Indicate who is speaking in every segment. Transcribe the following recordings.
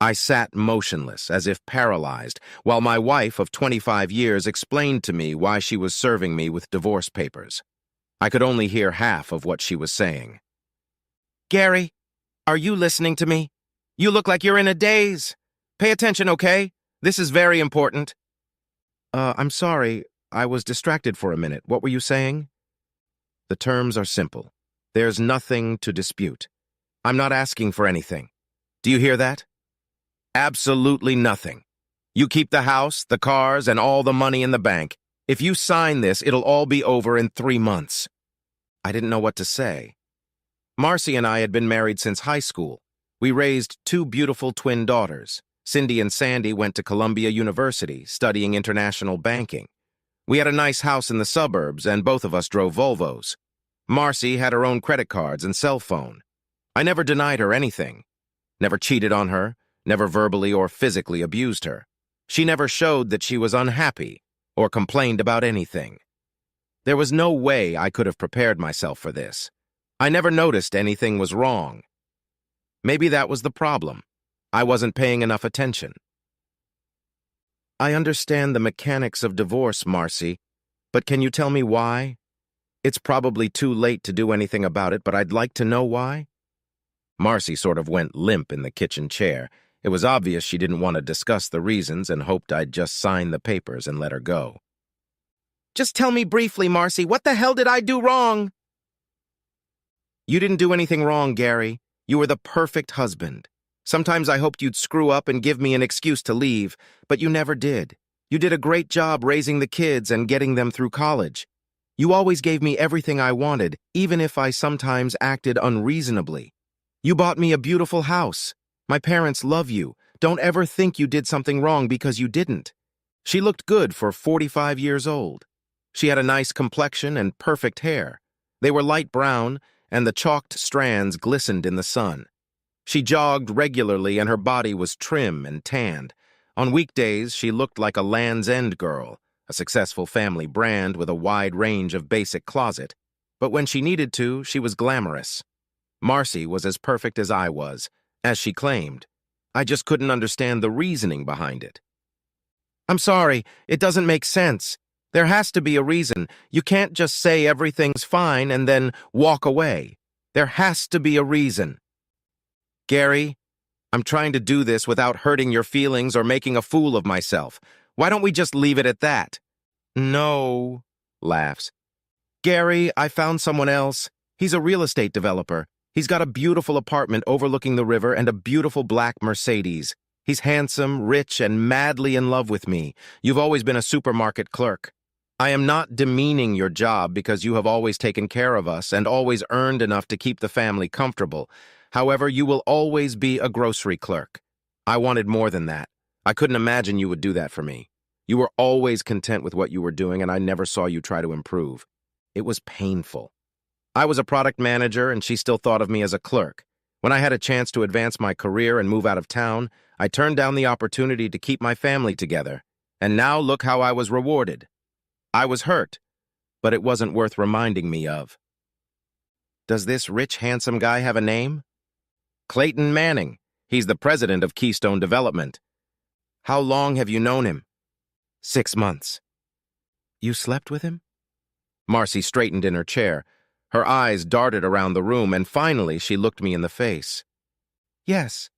Speaker 1: I sat motionless, as if paralyzed, while my wife of 25 years explained to me why she was serving me with divorce papers. I could only hear half of what she was saying. "Gary, are you listening to me? You look like you're in a daze. Pay attention, okay? This is very important." I'm sorry. I was distracted for a minute. What were you saying?" "The terms are simple. There's nothing to dispute. I'm not asking for anything. Do you hear that? Absolutely nothing. You keep the house, the cars, and all the money in the bank. If you sign this, it'll all be over in 3 months." I didn't know what to say. Marcy and I had been married since high school. We raised 2 beautiful twin daughters. Cindy and Sandy went to Columbia University, studying international banking. We had a nice house in the suburbs, and both of us drove Volvos. Marcy had her own credit cards and cell phone. I never denied her anything. Never cheated on her, never verbally or physically abused her. She never showed that she was unhappy or complained about anything. There was no way I could have prepared myself for this. I never noticed anything was wrong. Maybe that was the problem. I wasn't paying enough attention. "I understand the mechanics of divorce, Marcy, but can you tell me why? It's probably too late to do anything about it, but I'd like to know why." Marcy sort of went limp in the kitchen chair. It was obvious she didn't want to discuss the reasons and hoped I'd just sign the papers and let her go. "Just tell me briefly, Marcy, what the hell did I do wrong?" "You didn't do anything wrong, Gary. You were the perfect husband. Sometimes I hoped you'd screw up and give me an excuse to leave, but you never did. You did a great job raising the kids and getting them through college. You always gave me everything I wanted, even if I sometimes acted unreasonably. You bought me a beautiful house. My parents love you. Don't ever think you did something wrong because you didn't." She looked good for 45 years old. She had a nice complexion and perfect hair. They were light brown, and the chalked strands glistened in the sun. She jogged regularly, and her body was trim and tanned. On weekdays, she looked like a Land's End girl, a successful family brand with a wide range of basic closet. But when she needed to, she was glamorous. Marcy was as perfect as I was, as she claimed. I just couldn't understand the reasoning behind it. "I'm sorry, it doesn't make sense. There has to be a reason. You can't just say everything's fine and then walk away. There has to be a reason." "Gary, I'm trying to do this without hurting your feelings or making a fool of myself. Why don't we just leave it at that?" "No," laughs. "Gary, I found someone else. He's a real estate developer. He's got a beautiful apartment overlooking the river and a beautiful black Mercedes. He's handsome, rich, and madly in love with me. You've always been a supermarket clerk. I am not demeaning your job because you have always taken care of us and always earned enough to keep the family comfortable. However, you will always be a grocery clerk. I wanted more than that. I couldn't imagine you would do that for me. You were always content with what you were doing, and I never saw you try to improve. It was painful. I was a product manager, and she still thought of me as a clerk. When I had a chance to advance my career and move out of town, I turned down the opportunity to keep my family together. And now look how I was rewarded. I was hurt, but it wasn't worth reminding me of." "Does this rich, handsome guy have a name?" "Clayton Manning. He's the president of Keystone Development." "How long have you known him?" 6 months. "You slept with him?" Marcy straightened in her chair. Her eyes darted around the room, and finally she looked me in the face. "Yes.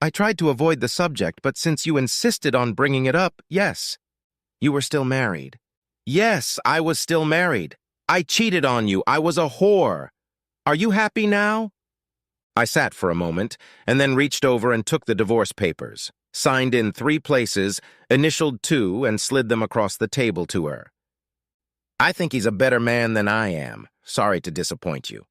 Speaker 1: I tried to avoid the subject, but since you insisted on bringing it up, yes." "You were still married?" "Yes, I was still married. I cheated on you. I was a whore. Are you happy now?" I sat for a moment, and then reached over and took the divorce papers, signed in 3 places, initialed 2, and slid them across the table to her. "I think he's a better man than I am. Sorry to disappoint you."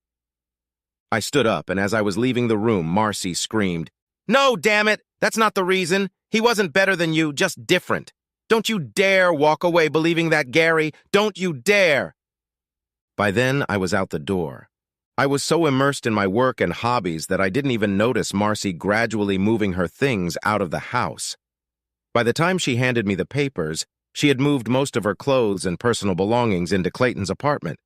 Speaker 1: I stood up, and as I was leaving the room, Marcy screamed, "No, damn it! That's not the reason. He wasn't better than you, just different. Don't you dare walk away believing that, Gary. Don't you dare!" By then, I was out the door. I was so immersed in my work and hobbies that I didn't even notice Marcy gradually moving her things out of the house. By the time she handed me the papers, she had moved most of her clothes and personal belongings into Clayton's apartment.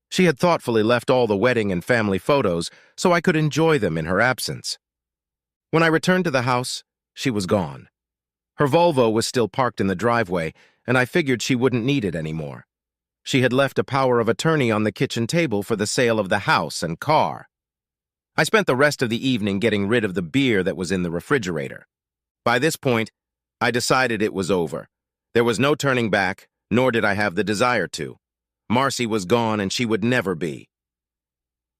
Speaker 1: She had thoughtfully left all the wedding and family photos so I could enjoy them in her absence. When I returned to the house, she was gone. Her Volvo was still parked in the driveway, and I figured she wouldn't need it anymore. She had left a power of attorney on the kitchen table for the sale of the house and car. I spent the rest of the evening getting rid of the beer that was in the refrigerator. By this point, I decided it was over. There was no turning back, nor did I have the desire to. Marcy was gone, and she would never be.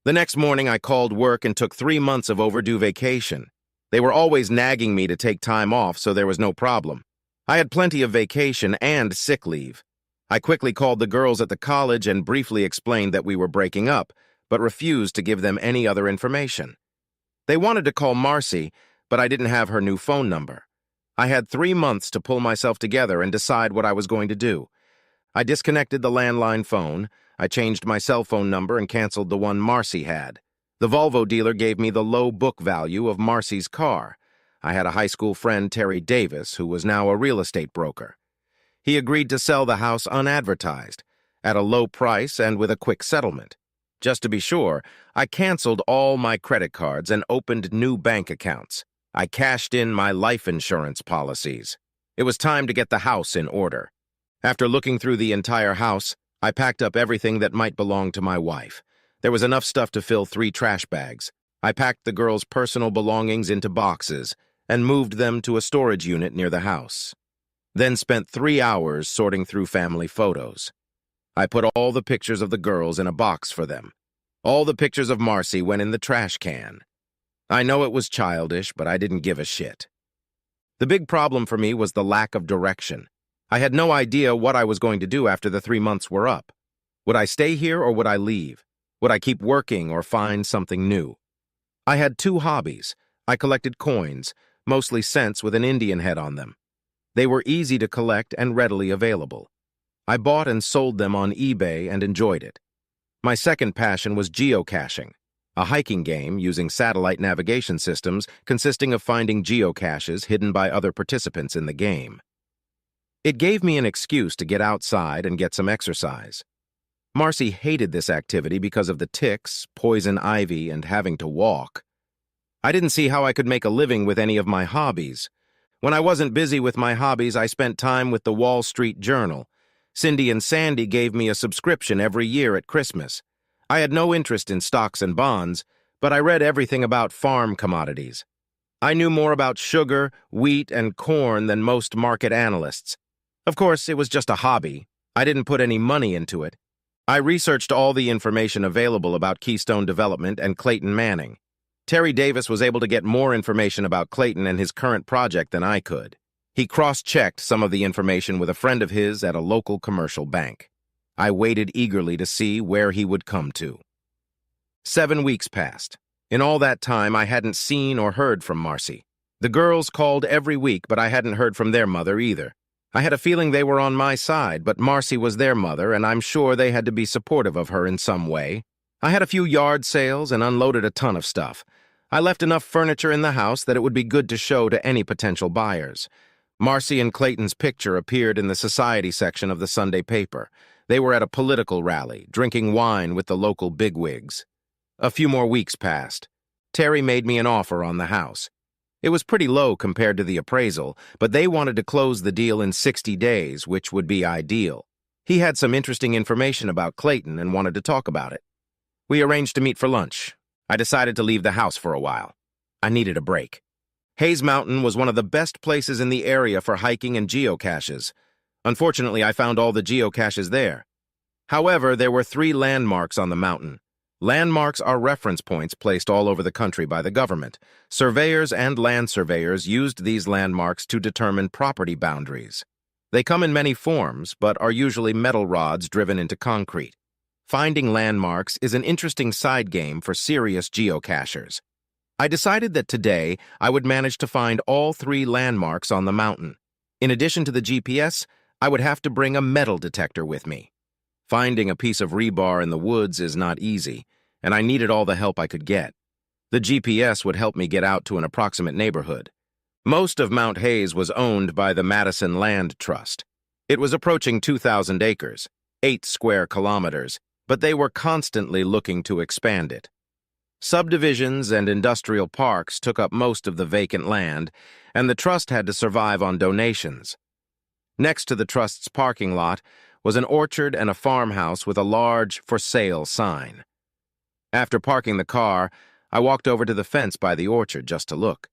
Speaker 1: The next morning, I called work and took 3 months of overdue vacation. They were always nagging me to take time off, so there was no problem. I had plenty of vacation and sick leave. I quickly called the girls at the college and briefly explained that we were breaking up, but refused to give them any other information. They wanted to call Marcy, but I didn't have her new phone number. I had 3 months to pull myself together and decide what I was going to do. I disconnected the landline phone, I changed my cell phone number and canceled the one Marcy had. The Volvo dealer gave me the low book value of Marcy's car. I had a high school friend, Terry Davis, who was now a real estate broker. He agreed to sell the house unadvertised, at a low price and with a quick settlement. Just to be sure, I canceled all my credit cards and opened new bank accounts. I cashed in my life insurance policies. It was time to get the house in order. After looking through the entire house, I packed up everything that might belong to my wife. There was enough stuff to fill 3 trash bags. I packed the girls' personal belongings into boxes and moved them to a storage unit near the house. Then spent 3 hours sorting through family photos. I put all the pictures of the girls in a box for them. All the pictures of Marcy went in the trash can. I know it was childish, but I didn't give a shit. The big problem for me was the lack of direction. I had no idea what I was going to do after the 3 months were up. Would I stay here or would I leave? Would I keep working or find something new? I had 2 hobbies. I collected coins, mostly cents with an Indian head on them. They were easy to collect and readily available. I bought and sold them on eBay and enjoyed it. My second passion was geocaching, a hiking game using satellite navigation systems consisting of finding geocaches hidden by other participants in the game. It gave me an excuse to get outside and get some exercise. Marcy hated this activity because of the ticks, poison ivy, and having to walk. I didn't see how I could make a living with any of my hobbies. When I wasn't busy with my hobbies, I spent time with the Wall Street Journal. Cindy and Sandy gave me a subscription every year at Christmas. I had no interest in stocks and bonds, but I read everything about farm commodities. I knew more about sugar, wheat, and corn than most market analysts. Of course, it was just a hobby. I didn't put any money into it. I researched all the information available about Keystone Development and Clayton Manning. Terry Davis was able to get more information about Clayton and his current project than I could. He cross-checked some of the information with a friend of his at a local commercial bank. I waited eagerly to see where he would come to. 7 weeks passed. In all that time, I hadn't seen or heard from Marcy. The girls called every week, but I hadn't heard from their mother either. I had a feeling they were on my side, but Marcy was their mother, and I'm sure they had to be supportive of her in some way. I had a few yard sales and unloaded a ton of stuff. I left enough furniture in the house that it would be good to show to any potential buyers. Marcy and Clayton's picture appeared in the society section of the Sunday paper. They were at a political rally, drinking wine with the local bigwigs. A few more weeks passed. Terry made me an offer on the house. It was pretty low compared to the appraisal, but they wanted to close the deal in 60 days, which would be ideal. He had some interesting information about Clayton and wanted to talk about it. We arranged to meet for lunch. I decided to leave the house for a while. I needed a break. Hayes Mountain was one of the best places in the area for hiking and geocaches. Unfortunately, I found all the geocaches there. However, there were 3 landmarks on the mountain. Landmarks are reference points placed all over the country by the government. Surveyors and land surveyors used these landmarks to determine property boundaries. They come in many forms, but are usually metal rods driven into concrete. Finding landmarks is an interesting side game for serious geocachers. I decided that today I would manage to find all 3 landmarks on the mountain. In addition to the GPS, I would have to bring a metal detector with me. Finding a piece of rebar in the woods is not easy, and I needed all the help I could get. The GPS would help me get out to an approximate neighborhood. Most of Mount Hayes was owned by the Madison Land Trust. It was approaching 2,000 acres, 8 square kilometers, but they were constantly looking to expand it. Subdivisions and industrial parks took up most of the vacant land, and the trust had to survive on donations. Next to the trust's parking lot was an orchard and a farmhouse with a large "For Sale" sign. After parking the car, I walked over to the fence by the orchard just to look.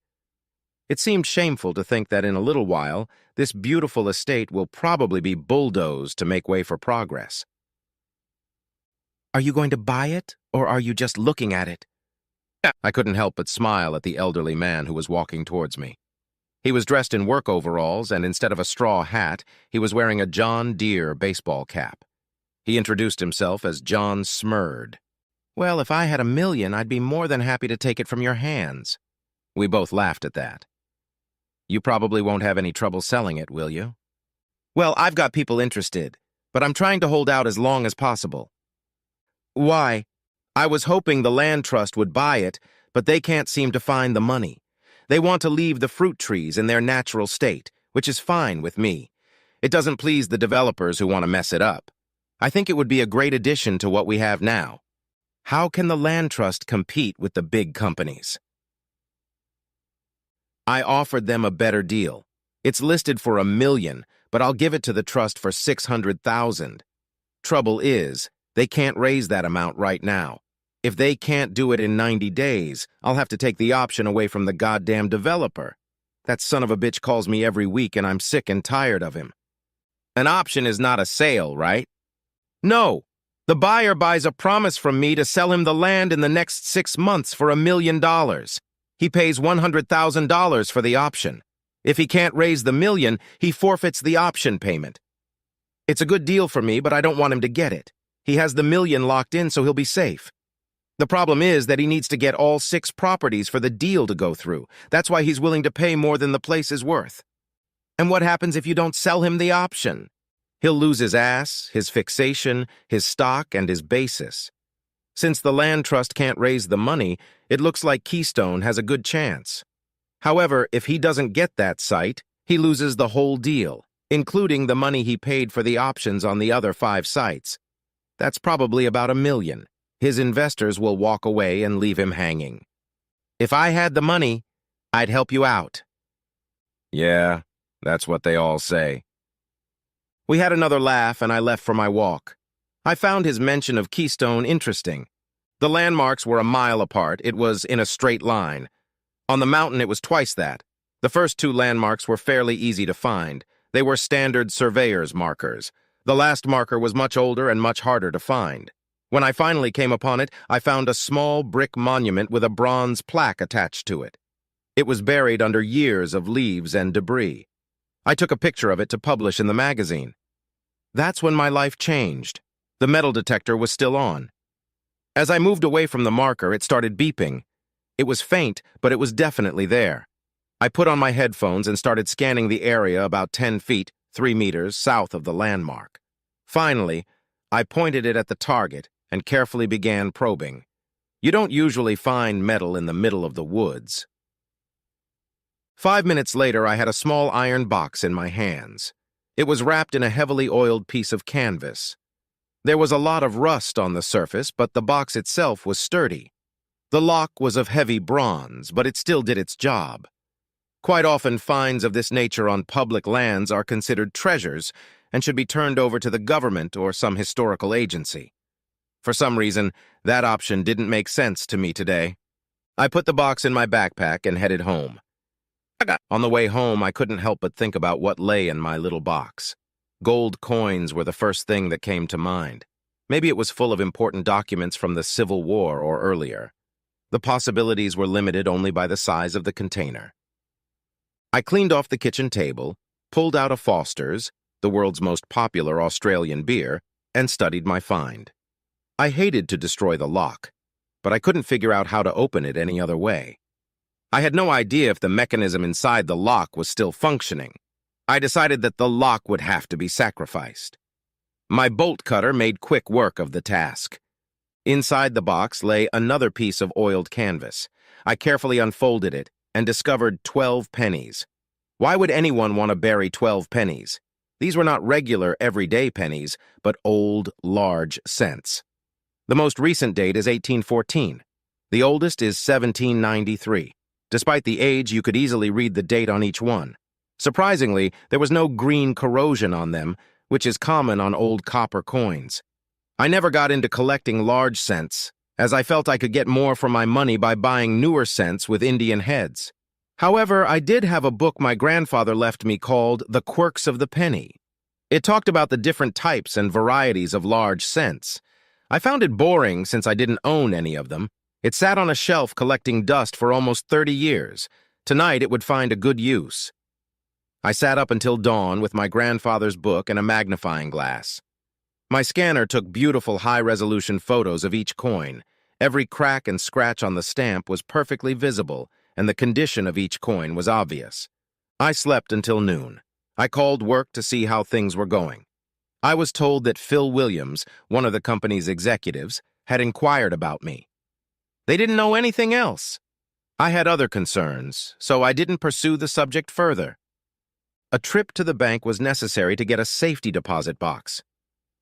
Speaker 1: It seemed shameful to think that in a little while, this beautiful estate will probably be bulldozed to make way for progress. "Are you going to buy it, or are you just looking at it?" I couldn't help but smile at the elderly man who was walking towards me. He was dressed in work overalls, and instead of a straw hat, he was wearing a John Deere baseball cap. He introduced himself as John Smurd. "Well, if I had $1 million, I'd be more than happy to take it from your hands." We both laughed at that. "You probably won't have any trouble selling it, will you?" "Well, I've got people interested, but I'm trying to hold out as long as possible." "Why?" "I was hoping the land trust would buy it, but they can't seem to find the money. They want to leave the fruit trees in their natural state, which is fine with me. It doesn't please the developers who want to mess it up. I think it would be a great addition to what we have now. How can the land trust compete with the big companies?" I offered them a better deal. "It's listed for $1 million, but I'll give it to the trust for $600,000. Trouble is, they can't raise that amount right now. If they can't do it in 90 days, I'll have to take the option away from the goddamn developer. That son of a bitch calls me every week and I'm sick and tired of him." "An option is not a sale, right?" "No. The buyer buys a promise from me to sell him the land in the next 6 months for $1 million. He pays $100,000 for the option. If he can't raise the $1 million, he forfeits the option payment. It's a good deal for me, but I don't want him to get it. He has the $1 million locked in, so he'll be safe. The problem is that he needs to get all 6 properties for the deal to go through. That's why he's willing to pay more than the place is worth." "And what happens if you don't sell him the option?" "He'll lose his ass, his fixation, his stock, and his basis. Since the land trust can't raise the money, it looks like Keystone has a good chance. However, if he doesn't get that site, he loses the whole deal, including the money he paid for the options on the other 5 sites. That's probably about $1 million. His investors will walk away and leave him hanging. If I had the money, I'd help you out." "Yeah, that's what they all say." We had another laugh and I left for my walk. I found his mention of Keystone interesting. The landmarks were a mile apart. It was in a straight line. On the mountain, it was twice that. The first 2 landmarks were fairly easy to find. They were standard surveyor's markers. The last marker was much older and much harder to find. When I finally came upon it, I found a small brick monument with a bronze plaque attached to it. It was buried under years of leaves and debris. I took a picture of it to publish in the magazine. That's when my life changed. The metal detector was still on. As I moved away from the marker, it started beeping. It was faint, but it was definitely there. I put on my headphones and started scanning the area about 10 feet, 3 meters, south of the landmark. Finally, I pointed it at the target and carefully began probing. You don't usually find metal in the middle of the woods. 5 minutes later, I had a small iron box in my hands. It was wrapped in a heavily oiled piece of canvas. There was a lot of rust on the surface, but the box itself was sturdy. The lock was of heavy bronze, but it still did its job. Quite often, finds of this nature on public lands are considered treasures and should be turned over to the government or some historical agency. For some reason, that option didn't make sense to me today. I put the box in my backpack and headed home. On the way home, I couldn't help but think about what lay in my little box. Gold coins were the first thing that came to mind. Maybe it was full of important documents from the Civil War or earlier. The possibilities were limited only by the size of the container. I cleaned off the kitchen table, pulled out a Foster's, the world's most popular Australian beer, and studied my find. I hated to destroy the lock, but I couldn't figure out how to open it any other way. I had no idea if the mechanism inside the lock was still functioning. I decided that the lock would have to be sacrificed. My bolt cutter made quick work of the task. Inside the box lay another piece of oiled canvas. I carefully unfolded it and discovered 12 pennies. Why would anyone want to bury 12 pennies? These were not regular, everyday pennies, but old, large cents. The most recent date is 1814. The oldest is 1793. Despite the age, you could easily read the date on each one. Surprisingly, there was no green corrosion on them, which is common on old copper coins. I never got into collecting large cents, as I felt I could get more for my money by buying newer cents with Indian heads. However, I did have a book my grandfather left me called The Quirks of the Penny. It talked about the different types and varieties of large cents. I found it boring since I didn't own any of them. It sat on a shelf collecting dust for almost 30 years. Tonight it would find a good use. I sat up until dawn with my grandfather's book and a magnifying glass. My scanner took beautiful high-resolution photos of each coin. Every crack and scratch on the stamp was perfectly visible, and the condition of each coin was obvious. I slept until noon. I called work to see how things were going. I was told that Phil Williams, one of the company's executives, had inquired about me. They didn't know anything else. I had other concerns, so I didn't pursue the subject further. A trip to the bank was necessary to get a safety deposit box.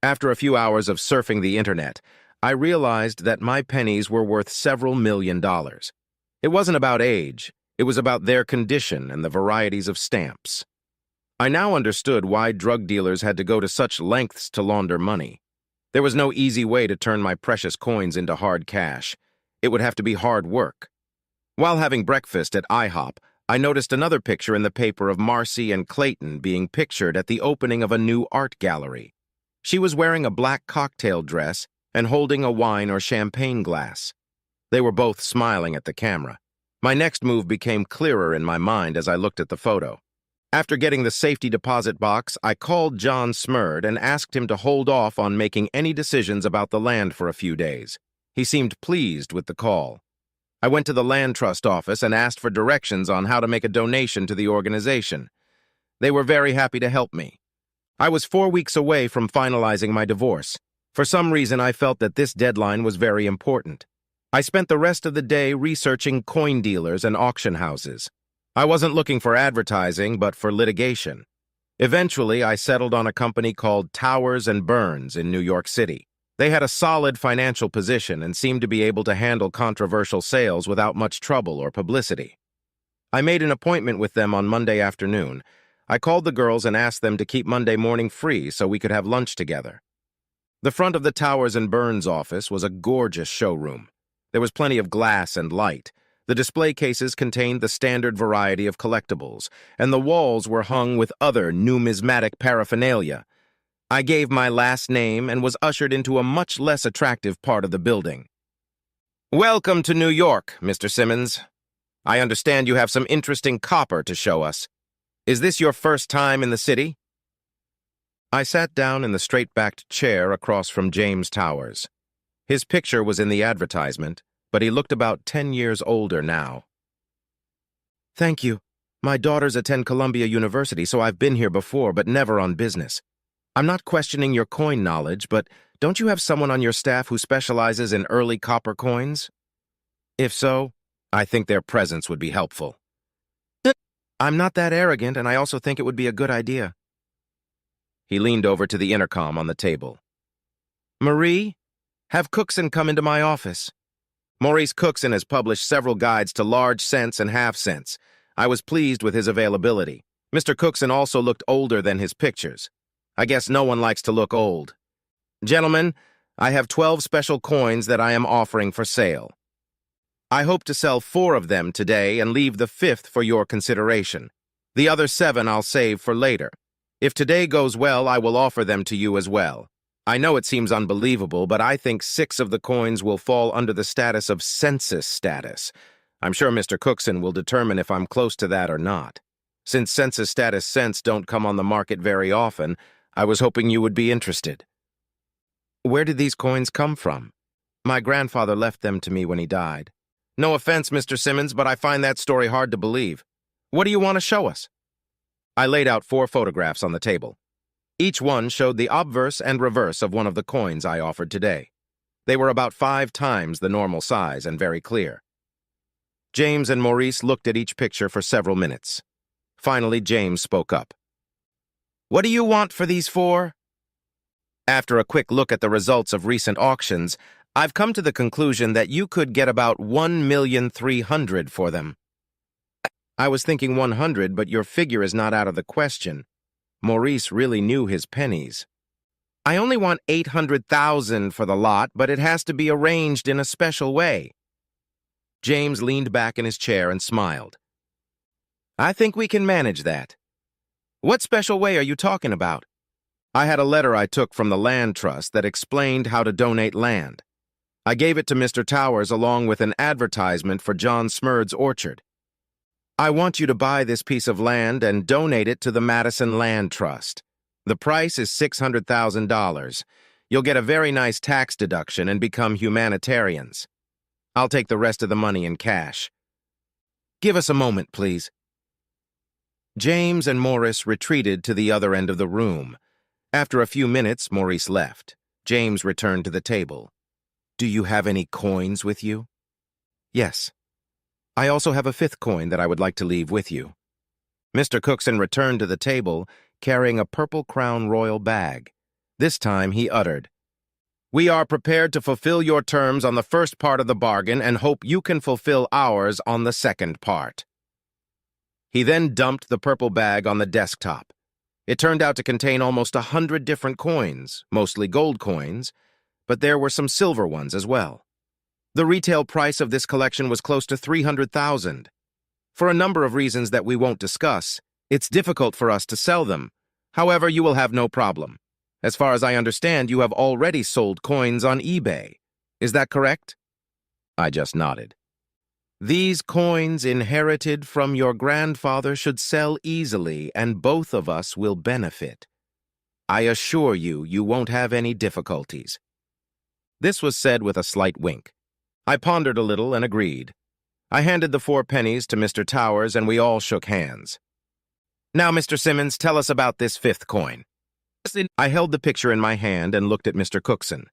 Speaker 1: After a few hours of surfing the internet, I realized that my pennies were worth several $1,000,000. It wasn't about age, it was about their condition and the varieties of stamps. I now understood why drug dealers had to go to such lengths to launder money. There was no easy way to turn my precious coins into hard cash. It would have to be hard work. While having breakfast at IHOP, I noticed another picture in the paper of Marcy and Clayton being pictured at the opening of a new art gallery. She was wearing a black cocktail dress and holding a wine or champagne glass. They were both smiling at the camera. My next move became clearer in my mind as I looked at the photo. After getting the safety deposit box, I called John Smurd and asked him to hold off on making any decisions about the land for a few days. He seemed pleased with the call. I went to the land trust office and asked for directions on how to make a donation to the organization. They were very happy to help me. I was 4 weeks away from finalizing my divorce. For some reason, I felt that this deadline was very important. I spent the rest of the day researching coin dealers and auction houses. I wasn't looking for advertising, but for litigation. Eventually, I settled on a company called Towers and Burns in New York City. They had a solid financial position and seemed to be able to handle controversial sales without much trouble or publicity. I made an appointment with them on Monday afternoon. I called the girls and asked them to keep Monday morning free so we could have lunch together. The front of the Towers and Burns office was a gorgeous showroom. There was plenty of glass and light. The display cases contained the standard variety of collectibles, and the walls were hung with other numismatic paraphernalia. I gave my last name and was ushered into a much less attractive part of the building. "Welcome to New York, Mr. Simmons. I understand you have some interesting copper to show us. Is this your first time in the city?" I sat down in the straight-backed chair across from James Towers. His picture was in the advertisement, but he looked about 10 years older now. "Thank you. My daughters attend Columbia University, so I've been here before, but never on business. I'm not questioning your coin knowledge, but don't you have someone on your staff who specializes in early copper coins? If so, I think their presence would be helpful." "I'm not that arrogant, and I also think it would be a good idea." He leaned over to the intercom on the table. "Marie, have Cookson come into my office." Maurice Cookson has published several guides to large cents and half cents. I was pleased with his availability. Mr. Cookson also looked older than his pictures. I guess no one likes to look old. "Gentlemen, I have 12 special coins that I am offering for sale. I hope to sell 4 of them today and leave the 5th for your consideration. The other 7 I'll save for later. If today goes well, I will offer them to you as well. I know it seems unbelievable, but I think 6 of the coins will fall under the status of census status. I'm sure Mr. Cookson will determine if I'm close to that or not. Since census status cents don't come on the market very often, I was hoping you would be interested." "Where did these coins come from?" "My grandfather left them to me when he died." "No offense, Mr. Simmons, but I find that story hard to believe. What do you want to show us?" I laid out 4 photographs on the table. Each one showed the obverse and reverse of one of the coins I offered today. They were about 5 times the normal size and very clear. James and Maurice looked at each picture for several minutes. Finally, James spoke up. "What do you want for these 4? After a quick look at the results of recent auctions, I've come to the conclusion that you could get about 1,300,000 for them. I was thinking 100, but your figure is not out of the question. Maurice really knew his pennies. I only want 800,000 for the lot, but it has to be arranged in a special way. James leaned back in his chair and smiled. I think we can manage that. What special way are you talking about? I had a letter I took from the land trust that explained how to donate land. I gave it to Mr. Towers along with an advertisement for John Smurd's orchard. I want you to buy this piece of land and donate it to the Madison Land Trust. The price is $600,000. You'll get a very nice tax deduction and become humanitarians. I'll take the rest of the money in cash. Give us a moment, please. James and Maurice retreated to the other end of the room. After a few minutes, Maurice left. James returned to the table. Do you have any coins with you? Yes. I also have a 5th coin that I would like to leave with you. Mr. Cookson returned to the table, carrying a purple crown royal bag. This time he uttered, We are prepared to fulfill your terms on the first part of the bargain and hope you can fulfill ours on the second part. He then dumped the purple bag on the desktop. It turned out to contain almost 100 different coins, mostly gold coins, but there were some silver ones as well. The retail price of this collection was close to $300,000. For a number of reasons that we won't discuss, it's difficult for us to sell them. However, you will have no problem. As far as I understand, you have already sold coins on eBay. Is that correct? I just nodded. These coins inherited from your grandfather should sell easily, and both of us will benefit. I assure you, you won't have any difficulties. This was said with a slight wink. I pondered a little and agreed. I handed the 4 pennies to Mr. Towers, and we all shook hands. Now, Mr. Simmons, tell us about this 5th coin. I held the picture in my hand and looked at Mr. Cookson.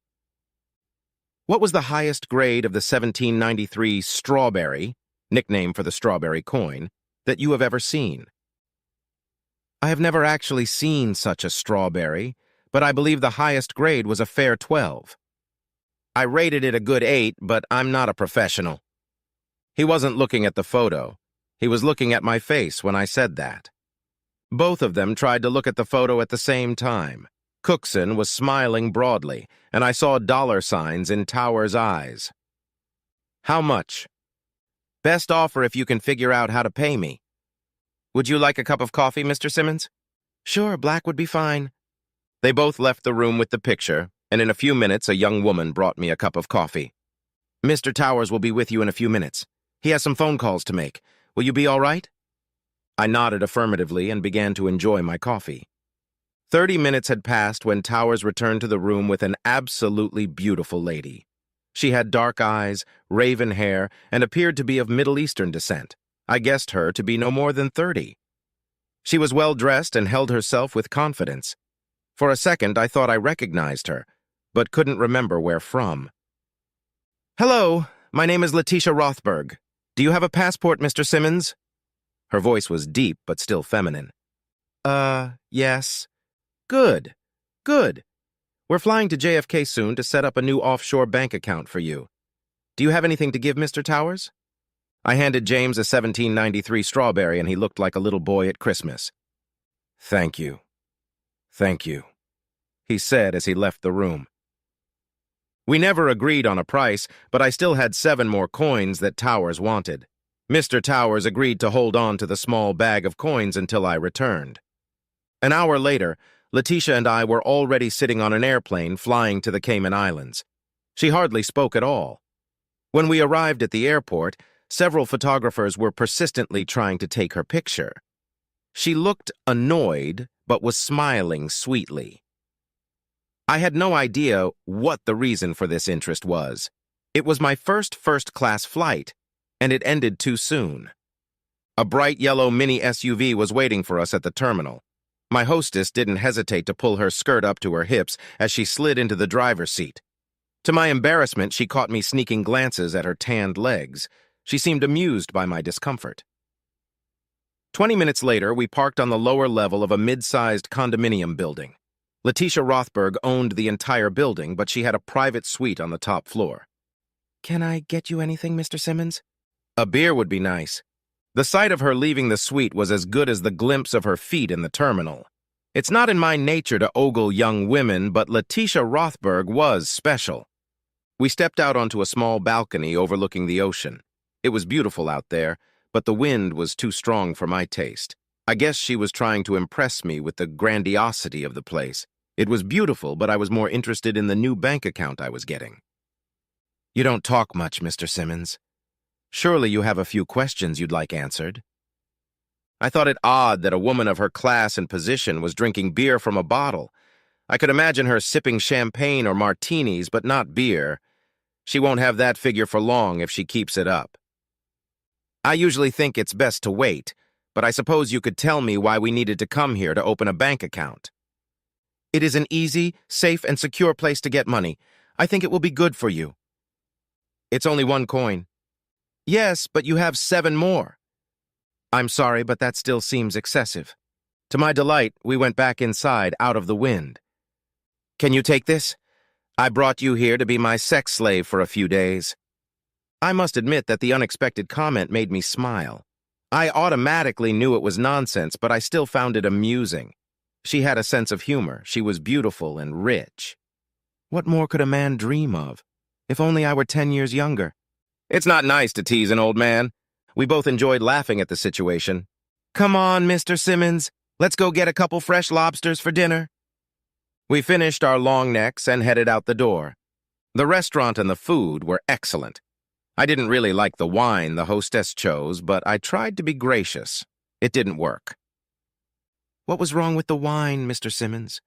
Speaker 1: What was the highest grade of the 1793 strawberry, nickname for the strawberry coin, that you have ever seen? I have never actually seen such a strawberry, but I believe the highest grade was a fair 12. I rated it a good 8, but I'm not a professional. He wasn't looking at the photo. He was looking at my face when I said that. Both of them tried to look at the photo at the same time. Cookson was smiling broadly, and I saw dollar signs in Towers' eyes. How much? Best offer if you can figure out how to pay me. Would you like a cup of coffee, Mr. Simmons? Sure, black would be fine. They both left the room with the picture, and in a few minutes a young woman brought me a cup of coffee. Mr. Towers will be with you in a few minutes. He has some phone calls to make. Will you be all right? I nodded affirmatively and began to enjoy my coffee. 30 minutes had passed when Towers returned to the room with an absolutely beautiful lady. She had dark eyes, raven hair, and appeared to be of Middle Eastern descent. I guessed her to be no more than 30. She was well dressed and held herself with confidence. For a second, I thought I recognized her, but couldn't remember where from. Hello, my name is Letitia Rothberg. Do you have a passport, Mr. Simmons? Her voice was deep, but still feminine. Yes. Good. Good. We're flying to JFK soon to set up a new offshore bank account for you. Do you have anything to give Mr. Towers? I handed James a 1793 strawberry, and he looked like a little boy at Christmas. Thank you. Thank you, he said as he left the room. We never agreed on a price, but I still had 7 more coins that Towers wanted. Mr. Towers agreed to hold on to the small bag of coins until I returned. An hour later, Letitia and I were already sitting on an airplane flying to the Cayman Islands. She hardly spoke at all. When we arrived at the airport, several photographers were persistently trying to take her picture. She looked annoyed, but was smiling sweetly. I had no idea what the reason for this interest was. It was my first-class flight, and it ended too soon. A bright yellow mini SUV was waiting for us at the terminal. My hostess didn't hesitate to pull her skirt up to her hips as she slid into the driver's seat. To my embarrassment, she caught me sneaking glances at her tanned legs. She seemed amused by my discomfort. 20 minutes later, we parked on the lower level of a mid-sized condominium building. Letitia Rothberg owned the entire building, but she had a private suite on the top floor. "Can I get you anything, Mr. Simmons?" "A beer would be nice." The sight of her leaving the suite was as good as the glimpse of her feet in the terminal. It's not in my nature to ogle young women, but Letitia Rothberg was special. We stepped out onto a small balcony overlooking the ocean. It was beautiful out there, but the wind was too strong for my taste. I guess she was trying to impress me with the grandiosity of the place. It was beautiful, but I was more interested in the new bank account I was getting. "You don't talk much, Mr. Simmons. Surely you have a few questions you'd like answered." I thought it odd that a woman of her class and position was drinking beer from a bottle. I could imagine her sipping champagne or martinis, but not beer. She won't have that figure for long if she keeps it up. "I usually think it's best to wait, but I suppose you could tell me why we needed to come here to open a bank account." "It is an easy, safe, and secure place to get money. I think it will be good for you." "It's only one coin." "Yes, but you have 7 more. "I'm sorry, but that still seems excessive." To my delight, we went back inside, out of the wind. "Can you take this? I brought you here to be my sex slave for a few days." I must admit that the unexpected comment made me smile. I automatically knew it was nonsense, but I still found it amusing. She had a sense of humor. She was beautiful and rich. What more could a man dream of? If only I were 10 years younger. It's not nice to tease an old man. We both enjoyed laughing at the situation. "Come on, Mr. Simmons. Let's go get a couple fresh lobsters for dinner." We finished our long necks and headed out the door. The restaurant and the food were excellent. I didn't really like the wine the hostess chose, but I tried to be gracious. It didn't work. "What was wrong with the wine, Mr. Simmons?"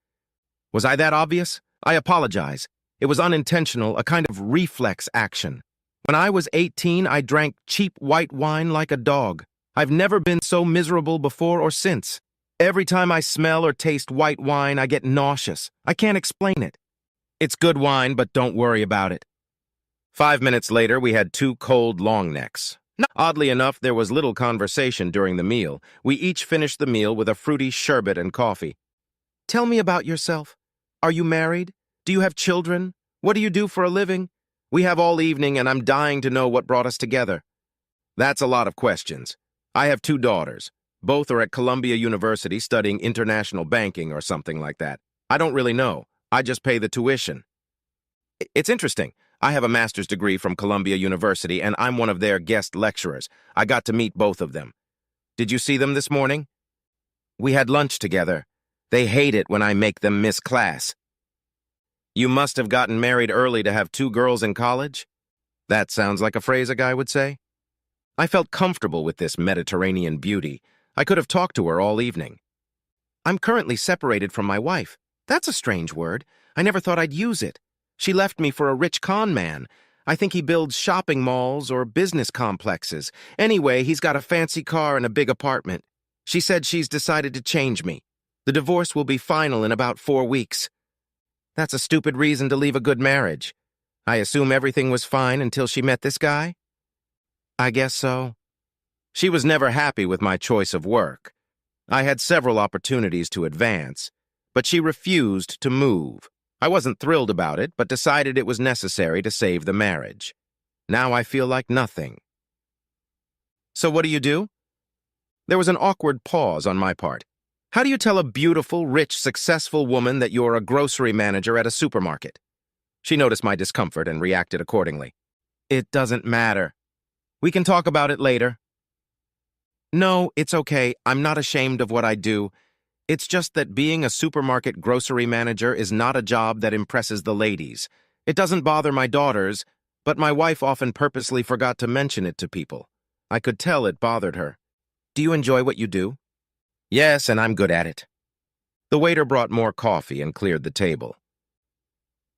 Speaker 1: Was I that obvious? I apologize. It was unintentional, a kind of reflex action. When I was 18, I drank cheap white wine like a dog. I've never been so miserable before or since. Every time I smell or taste white wine, I get nauseous. I can't explain it. It's good wine, but don't worry about it. 5 minutes later, we had 2 cold long necks. Oddly enough, there was little conversation during the meal. We each finished the meal with a fruity sherbet and coffee. "Tell me about yourself. Are you married? Do you have children? What do you do for a living? We have all evening, and I'm dying to know what brought us together." "That's a lot of questions. I have 2 daughters. Both are at Columbia University studying international banking or something like that. I don't really know. I just pay the tuition." "It's interesting. I have a master's degree from Columbia University, and I'm one of their guest lecturers. I got to meet both of them. Did you see them this morning?" "We had lunch together. They hate it when I make them miss class." "You must have gotten married early to have 2 girls in college?" That sounds like a phrase a guy would say. I felt comfortable with this Mediterranean beauty. I could have talked to her all evening. "I'm currently separated from my wife. That's a strange word. I never thought I'd use it. She left me for a rich con man. I think he builds shopping malls or business complexes. Anyway, he's got a fancy car and a big apartment. She said she's decided to change me. The divorce will be final in about 4 weeks. That's a stupid reason to leave a good marriage. I assume everything was fine until she met this guy?" "I guess so." She was never happy with my choice of work. I had several opportunities to advance, but she refused to move. I wasn't thrilled about it, but decided it was necessary to save the marriage. Now I feel like nothing. "So what do you do?" There was an awkward pause on my part. "How do you tell a beautiful, rich, successful woman that you're a grocery manager at a supermarket?" She noticed my discomfort and reacted accordingly. "It doesn't matter. We can talk about it later." "No, it's okay. I'm not ashamed of what I do. It's just that being a supermarket grocery manager is not a job that impresses the ladies. It doesn't bother my daughters, but my wife often purposely forgot to mention it to people. I could tell it bothered her." "Do you enjoy what you do?" "Yes, and I'm good at it." The waiter brought more coffee and cleared the table.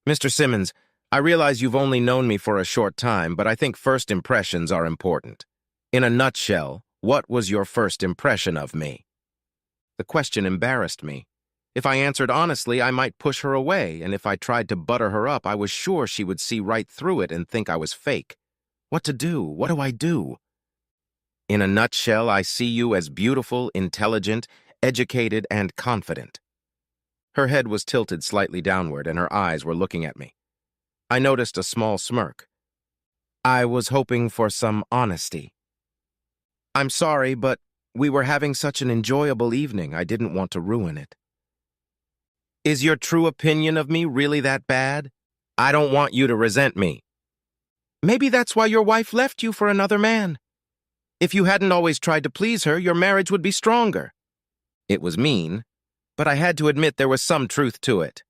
Speaker 1: "Mr. Simmons, I realize you've only known me for a short time, but I think first impressions are important. In a nutshell, what was your first impression of me?" The question embarrassed me. If I answered honestly, I might push her away, and if I tried to butter her up, I was sure she would see right through it and think I was fake. What to do? What do I do? "In a nutshell, I see you as beautiful, intelligent, educated, and confident." Her head was tilted slightly downward, and her eyes were looking at me. I noticed a small smirk. I was hoping for some honesty. I'm sorry, but we were having such an enjoyable evening, I didn't want to ruin it. Is your true opinion of me really that bad? I don't want you to resent me. Maybe that's why your wife left you for another man. If you hadn't always tried to please her, your marriage would be stronger. It was mean, but I had to admit there was some truth to it.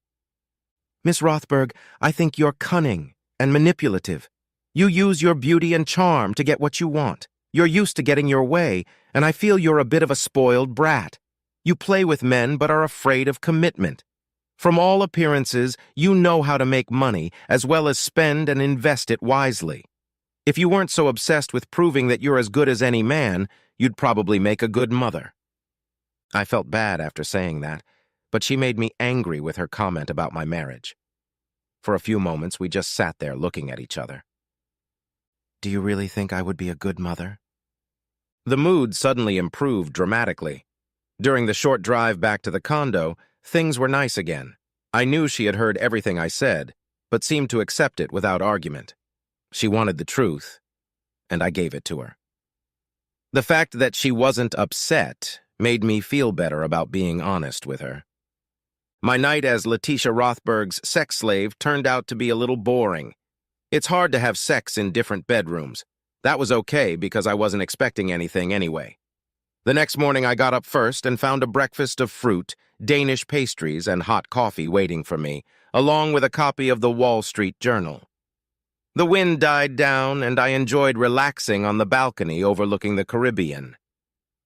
Speaker 1: Miss Rothberg, I think you're cunning and manipulative. You use your beauty and charm to get what you want. You're used to getting your way, and I feel you're a bit of a spoiled brat. You play with men but are afraid of commitment. From all appearances, you know how to make money, as well as spend and invest it wisely. If you weren't so obsessed with proving that you're as good as any man, you'd probably make a good mother. I felt bad after saying that, but she made me angry with her comment about my marriage. For a few moments, we just sat there looking at each other. Do you really think I would be a good mother? The mood suddenly improved dramatically. During the short drive back to the condo, things were nice again. I knew she had heard everything I said, but seemed to accept it without argument. She wanted the truth, and I gave it to her. The fact that she wasn't upset made me feel better about being honest with her. My night as Letitia Rothberg's sex slave turned out to be a little boring. It's hard to have sex in different bedrooms. That was okay because I wasn't expecting anything anyway. The next morning I got up first and found a breakfast of fruit, Danish pastries, and hot coffee waiting for me, along with a copy of the Wall Street Journal. The wind died down, and I enjoyed relaxing on the balcony overlooking the Caribbean.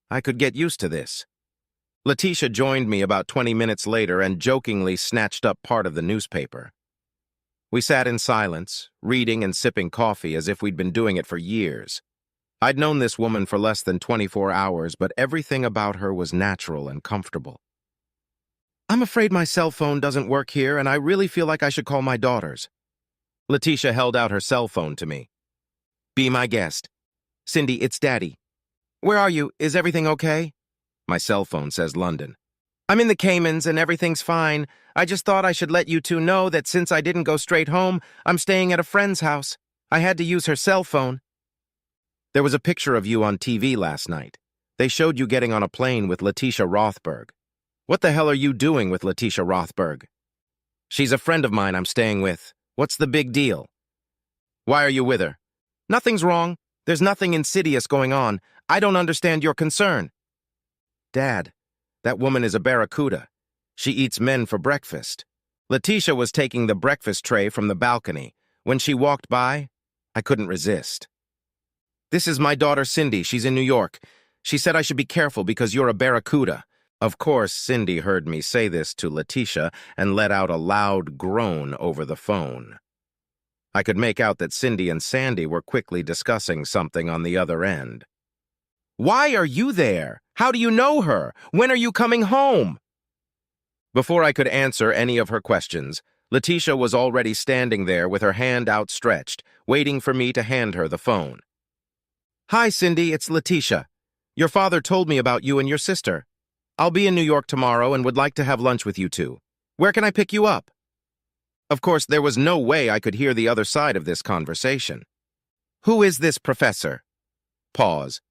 Speaker 1: I could get used to this. Letitia joined me about 20 minutes later and jokingly snatched up part of the newspaper. We sat in silence, reading and sipping coffee as if we'd been doing it for years. I'd known this woman for less than 24 hours, but everything about her was natural and comfortable. I'm afraid my cell phone doesn't work here, and I really feel like I should call my daughter's. Letitia held out her cell phone to me. Be my guest. Cindy, it's Daddy. Where are you? Is everything okay? My cell phone says London. I'm in the Caymans and everything's fine. I just thought I should let you two know that since I didn't go straight home, I'm staying at a friend's house. I had to use her cell phone. There was a picture of you on TV last night. They showed you getting on a plane with Letitia Rothberg. What the hell are you doing with Letitia Rothberg? She's a friend of mine I'm staying with. What's the big deal? Why are you with her? Nothing's wrong. There's nothing insidious going on. I don't understand your concern. Dad, that woman is a barracuda. She eats men for breakfast. Letitia was taking the breakfast tray from the balcony. When she walked by, I couldn't resist. This is my daughter Cindy. She's in New York. She said I should be careful because you're a barracuda. Of course, Cindy heard me say this to Letitia and let out a loud groan over the phone. I could make out that Cindy and Sandy were quickly discussing something on the other end. Why are you there? How do you know her? When are you coming home? Before I could answer any of her questions, Letitia was already standing there with her hand outstretched, waiting for me to hand her the phone. Hi, Cindy, it's Letitia. Your father told me about you and your sister. I'll be in New York tomorrow and would like to have lunch with you two. Where can I pick you up? Of course, there was no way I could hear the other side of this conversation. Who is this professor? Pause.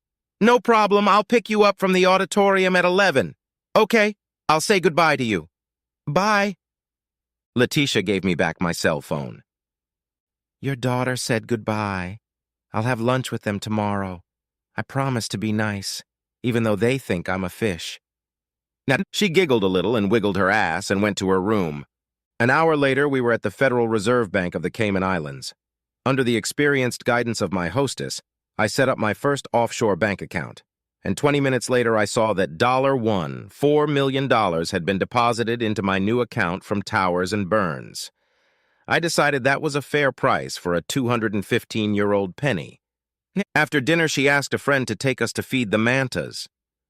Speaker 1: No problem, I'll pick you up from the auditorium at 11. Okay, I'll say goodbye to you. Bye. Letitia gave me back my cell phone. Your daughter said goodbye. I'll have lunch with them tomorrow. I promise to be nice, even though they think I'm a fish. Now, she giggled a little and wiggled her ass and went to her room. An hour later, we were at the Federal Reserve Bank of the Cayman Islands. Under the experienced guidance of my hostess, I set up my first offshore bank account, and 20 minutes later I saw that $4 million had been deposited into my new account from Towers and Burns. I decided that was a fair price for a 215-year-old penny. After dinner, she asked a friend to take us to feed the mantas.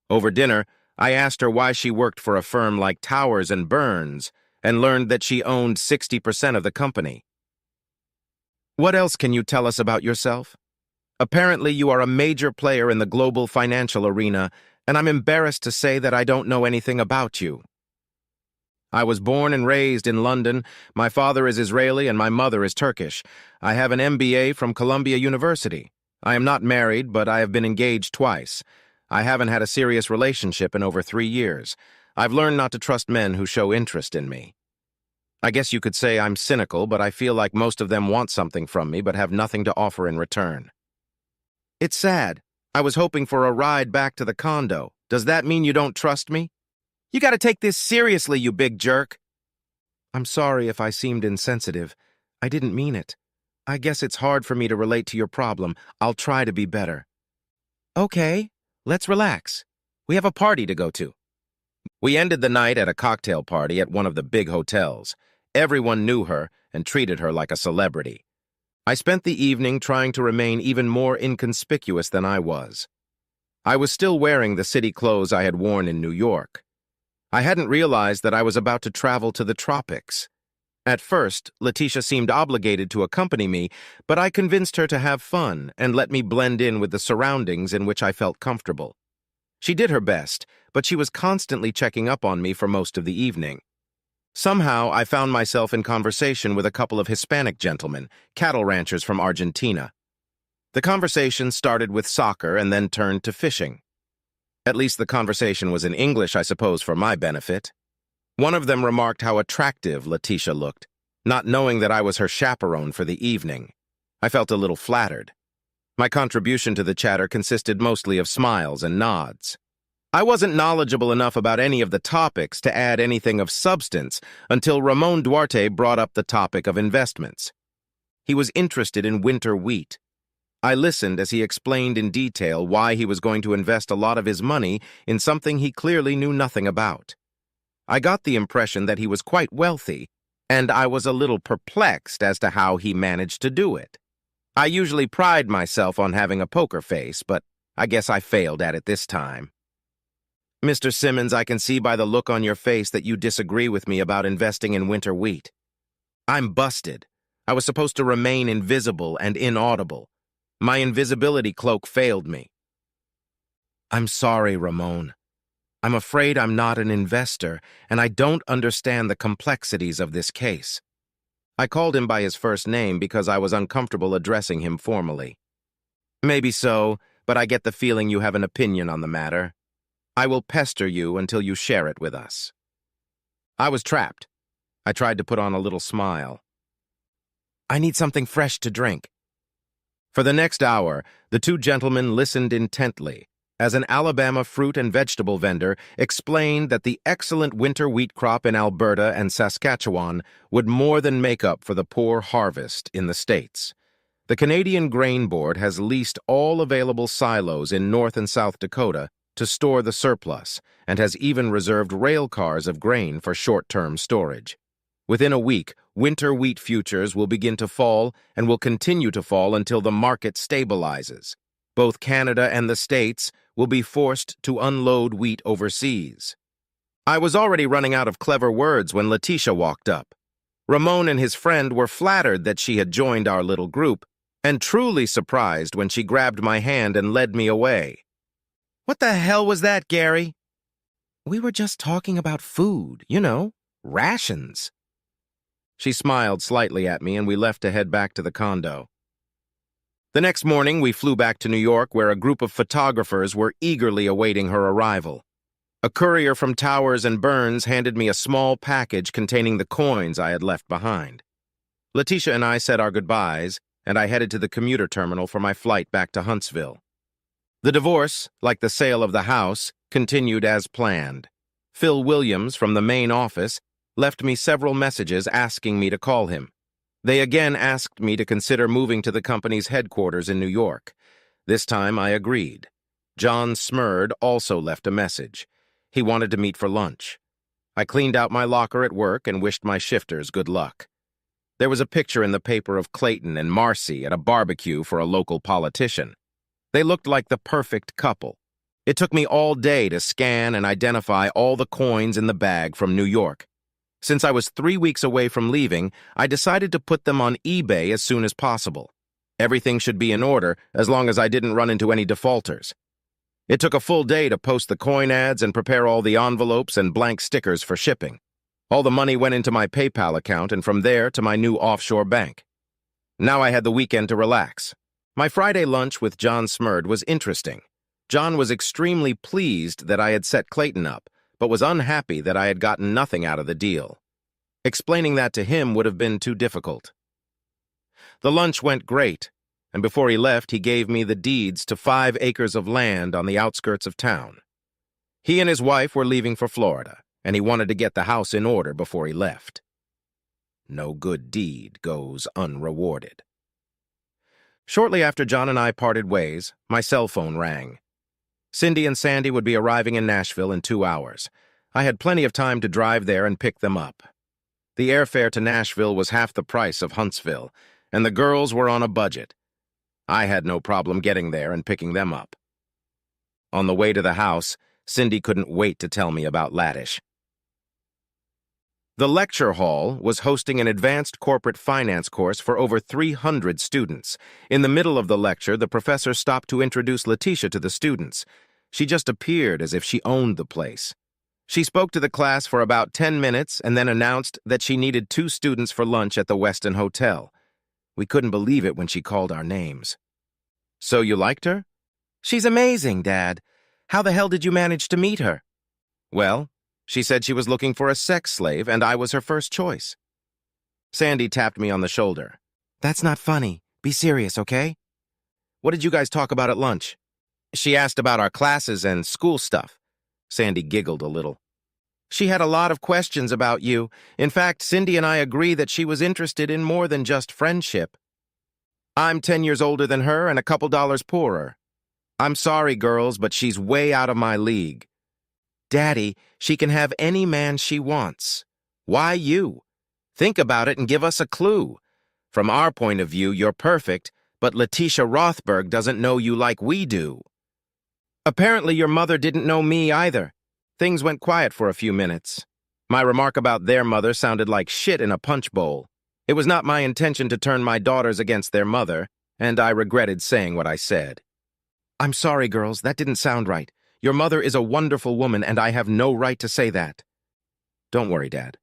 Speaker 1: Over dinner, I asked her why she worked for a firm like Towers and Burns and learned that she owned 60% of the company. What else can you tell us about yourself? Apparently, you are a major player in the global financial arena, and I'm embarrassed to say that I don't know anything about you. I was born and raised in London. My father is Israeli and my mother is Turkish. I have an MBA from Columbia University. I am not married, but I have been engaged twice. I haven't had a serious relationship in over 3 years. I've learned not to trust men who show interest in me. I guess you could say I'm cynical, but I feel like most of them want something from me but have nothing to offer in return. It's sad. I was hoping for a ride back to the condo. Does that mean you don't trust me? You gotta take this seriously, you big jerk. I'm sorry if I seemed insensitive. I didn't mean it. I guess it's hard for me to relate to your problem. I'll try to be better. Okay, let's relax. We have a party to go to. We ended the night at a cocktail party at one of the big hotels. Everyone knew her and treated her like a celebrity. I spent the evening trying to remain even more inconspicuous than I was. I was still wearing the city clothes I had worn in New York. I hadn't realized that I was about to travel to the tropics. At first, Letitia seemed obligated to accompany me, but I convinced her to have fun and let me blend in with the surroundings in which I felt comfortable. She did her best, but she was constantly checking up on me for most of the evening. Somehow, I found myself in conversation with a couple of Hispanic gentlemen, cattle ranchers from Argentina. The conversation started with soccer and then turned to fishing. At least the conversation was in English, I suppose, for my benefit. One of them remarked how attractive Letitia looked, not knowing that I was her chaperone for the evening. I felt a little flattered. My contribution to the chatter consisted mostly of smiles and nods. I wasn't knowledgeable enough about any of the topics to add anything of substance until Ramon Duarte brought up the topic of investments. He was interested in winter wheat. I listened as he explained in detail why he was going to invest a lot of his money in something he clearly knew nothing about. I got the impression that he was quite wealthy, and I was a little perplexed as to how he managed to do it. I usually pride myself on having a poker face, but I guess I failed at it this time. Mr. Simmons, I can see by the look on your face that you disagree with me about investing in winter wheat. I'm busted. I was supposed to remain invisible and inaudible. My invisibility cloak failed me. I'm sorry, Ramon. I'm afraid I'm not an investor, and I don't understand the complexities of this case. I called him by his first name because I was uncomfortable addressing him formally. Maybe so, but I get the feeling you have an opinion on the matter. I will pester you until you share it with us. I was trapped. I tried to put on a little smile. I need something fresh to drink. For the next hour, the two gentlemen listened intently as an Alabama fruit and vegetable vendor explained that the excellent winter wheat crop in Alberta and Saskatchewan would more than make up for the poor harvest in the States. The Canadian Grain Board has leased all available silos in North and South Dakota to store the surplus and has even reserved rail cars of grain for short-term storage. Within a week, winter wheat futures will begin to fall and will continue to fall until the market stabilizes. Both Canada and the States will be forced to unload wheat overseas. I was already running out of clever words when Letitia walked up. Ramon and his friend were flattered that she had joined our little group, and truly surprised when she grabbed my hand and led me away. What the hell was that, Gary? We were just talking about food, rations. She smiled slightly at me, and we left to head back to the condo. The next morning, we flew back to New York, where a group of photographers were eagerly awaiting her arrival. A courier from Towers and Burns handed me a small package containing the coins I had left behind. Letitia and I said our goodbyes, and I headed to the commuter terminal for my flight back to Huntsville. The divorce, like the sale of the house, continued as planned. Phil Williams from the main office left me several messages asking me to call him. They again asked me to consider moving to the company's headquarters in New York. This time I agreed. John Smurd also left a message. He wanted to meet for lunch. I cleaned out my locker at work and wished my shifters good luck. There was a picture in the paper of Clayton and Marcy at a barbecue for a local politician. They looked like the perfect couple. It took me all day to scan and identify all the coins in the bag from New York. Since I was 3 weeks away from leaving, I decided to put them on eBay as soon as possible. Everything should be in order as long as I didn't run into any defaulters. It took a full day to post the coin ads and prepare all the envelopes and blank stickers for shipping. All the money went into my PayPal account and from there to my new offshore bank. Now I had the weekend to relax. My Friday lunch with John Smurd was interesting. John was extremely pleased that I had set Clayton up, but was unhappy that I had gotten nothing out of the deal. Explaining that to him would have been too difficult. The lunch went great, and before he left, he gave me the deeds to 5 acres of land on the outskirts of town. He and his wife were leaving for Florida, and he wanted to get the house in order before he left. No good deed goes unrewarded. Shortly after John and I parted ways, my cell phone rang. Cindy and Sandy would be arriving in Nashville in 2 hours. I had plenty of time to drive there and pick them up. The airfare to Nashville was half the price of Huntsville, and the girls were on a budget. I had no problem getting there and picking them up. On the way to the house, Cindy couldn't wait to tell me about Laddish. The lecture hall was hosting an advanced corporate finance course for over 300 students. In the middle of the lecture, the professor stopped to introduce Letitia to the students. She just appeared as if she owned the place. She spoke to the class for about 10 minutes and then announced that she needed 2 students for lunch at the Westin Hotel. We couldn't believe it when she called our names. So you liked her? She's amazing, Dad. How the hell did you manage to meet her? Well, she said she was looking for a sex slave, and I was her first choice. Sandy tapped me on the shoulder. That's not funny. Be serious, okay? What did you guys talk about at lunch? She asked about our classes and school stuff. Sandy giggled a little. She had a lot of questions about you. In fact, Cindy and I agree that she was interested in more than just friendship. I'm 10 years older than her and a couple dollars poorer. I'm sorry, girls, but she's way out of my league. Daddy, she can have any man she wants. Why you? Think about it and give us a clue. From our point of view, you're perfect, but Letitia Rothberg doesn't know you like we do. Apparently, your mother didn't know me either. Things went quiet for a few minutes. My remark about their mother sounded like shit in a punch bowl. It was not my intention to turn my daughters against their mother, and I regretted saying what I said. I'm sorry, girls, that didn't sound right. Your mother is a wonderful woman, and I have no right to say that. Don't worry, Dad.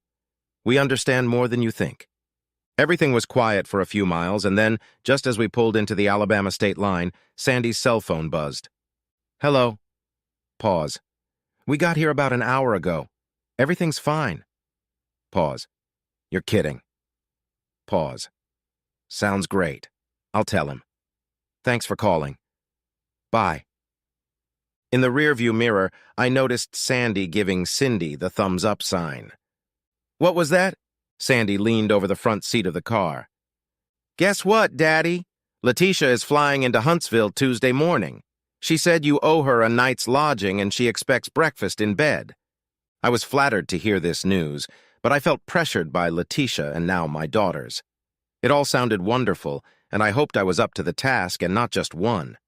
Speaker 1: We understand more than you think. Everything was quiet for a few miles, and then, just as we pulled into the Alabama state line, Sandy's cell phone buzzed. Hello. Pause. We got here about an hour ago. Everything's fine. Pause. You're kidding. Pause. Sounds great. I'll tell him. Thanks for calling. Bye. In the rearview mirror, I noticed Sandy giving Cindy the thumbs-up sign. What was that? Sandy leaned over the front seat of the car. Guess what, Daddy? Letitia is flying into Huntsville Tuesday morning. She said you owe her a night's lodging and she expects breakfast in bed. I was flattered to hear this news, but I felt pressured by Letitia and now my daughters. It all sounded wonderful, and I hoped I was up to the task and not just one.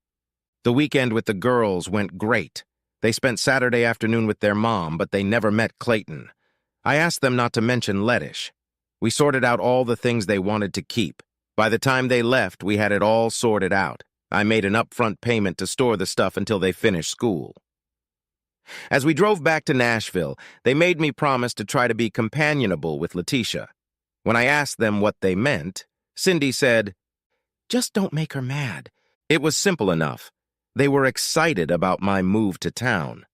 Speaker 1: The weekend with the girls went great. They spent Saturday afternoon with their mom, but they never met Clayton. I asked them not to mention Laddish. We sorted out all the things they wanted to keep. By the time they left, we had it all sorted out. I made an upfront payment to store the stuff until they finished school. As we drove back to Nashville, they made me promise to try to be companionable with Letitia. When I asked them what they meant, Cindy said, "Just don't make her mad." It was simple enough. They were excited about my move to town.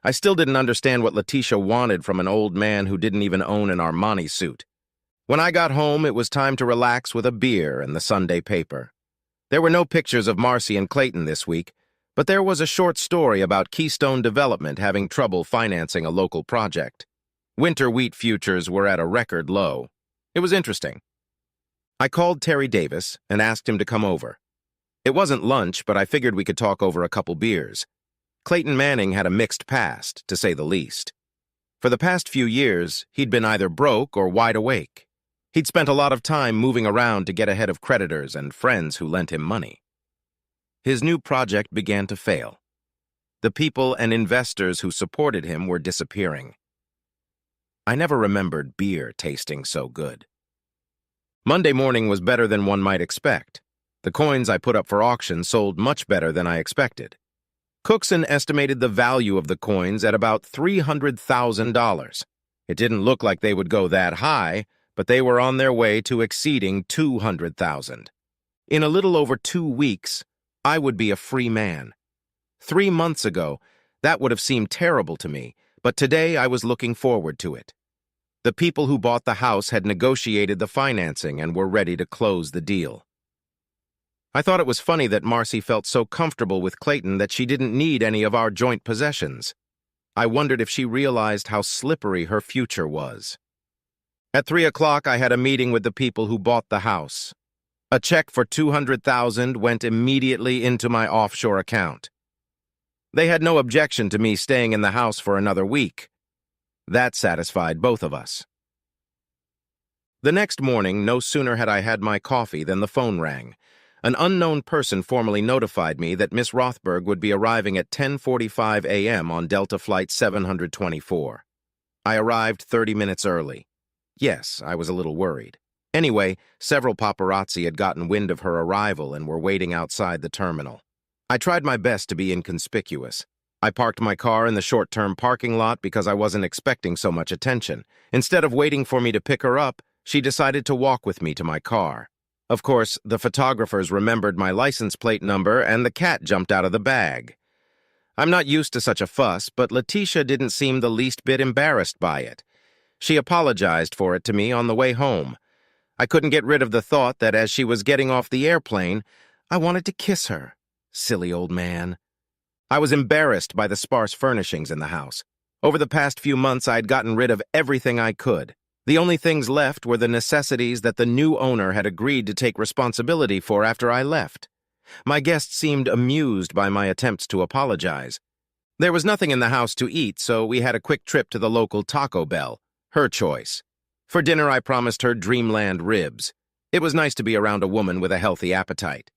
Speaker 1: I still didn't understand what Letitia wanted from an old man who didn't even own an Armani suit. When I got home, it was time to relax with a beer and the Sunday paper. There were no pictures of Marcy and Clayton this week, but there was a short story about Keystone Development having trouble financing a local project. Winter wheat futures were at a record low. It was interesting. I called Terry Davis and asked him to come over. It wasn't lunch, but I figured we could talk over a couple beers. Clayton Manning had a mixed past, to say the least. For the past few years, he'd been either broke or wide awake. He'd spent a lot of time moving around to get ahead of creditors and friends who lent him money. His new project began to fail. The people and investors who supported him were disappearing. I never remembered beer tasting so good. Monday morning was better than one might expect. The coins I put up for auction sold much better than I expected. Cookson estimated the value of the coins at about $300,000. It didn't look like they would go that high, but they were on their way to exceeding 200,000. In a little over 2 weeks, I would be a free man. 3 months ago, that would have seemed terrible to me, but today I was looking forward to it. The people who bought the house had negotiated the financing and were ready to close the deal. I thought it was funny that Marcy felt so comfortable with Clayton that she didn't need any of our joint possessions. I wondered if she realized how slippery her future was. At 3 o'clock, I had a meeting with the people who bought the house. A check for $200,000 went immediately into my offshore account. They had no objection to me staying in the house for another week. That satisfied both of us. The next morning, no sooner had I had my coffee than the phone rang. An unknown person formally notified me that Miss Rothberg would be arriving at 10:45 a.m. on Delta Flight 724. I arrived 30 minutes early. Yes, I was a little worried. Anyway, several paparazzi had gotten wind of her arrival and were waiting outside the terminal. I tried my best to be inconspicuous. I parked my car in the short-term parking lot because I wasn't expecting so much attention. Instead of waiting for me to pick her up, she decided to walk with me to my car. Of course, the photographers remembered my license plate number and the cat jumped out of the bag. I'm not used to such a fuss, but Letitia didn't seem the least bit embarrassed by it. She apologized for it to me on the way home. I couldn't get rid of the thought that as she was getting off the airplane, I wanted to kiss her. Silly old man. I was embarrassed by the sparse furnishings in the house. Over the past few months, I'd gotten rid of everything I could. The only things left were the necessities that the new owner had agreed to take responsibility for after I left. My guests seemed amused by my attempts to apologize. There was nothing in the house to eat, so we had a quick trip to the local Taco Bell, her choice. For dinner, I promised her Dreamland ribs. It was nice to be around a woman with a healthy appetite.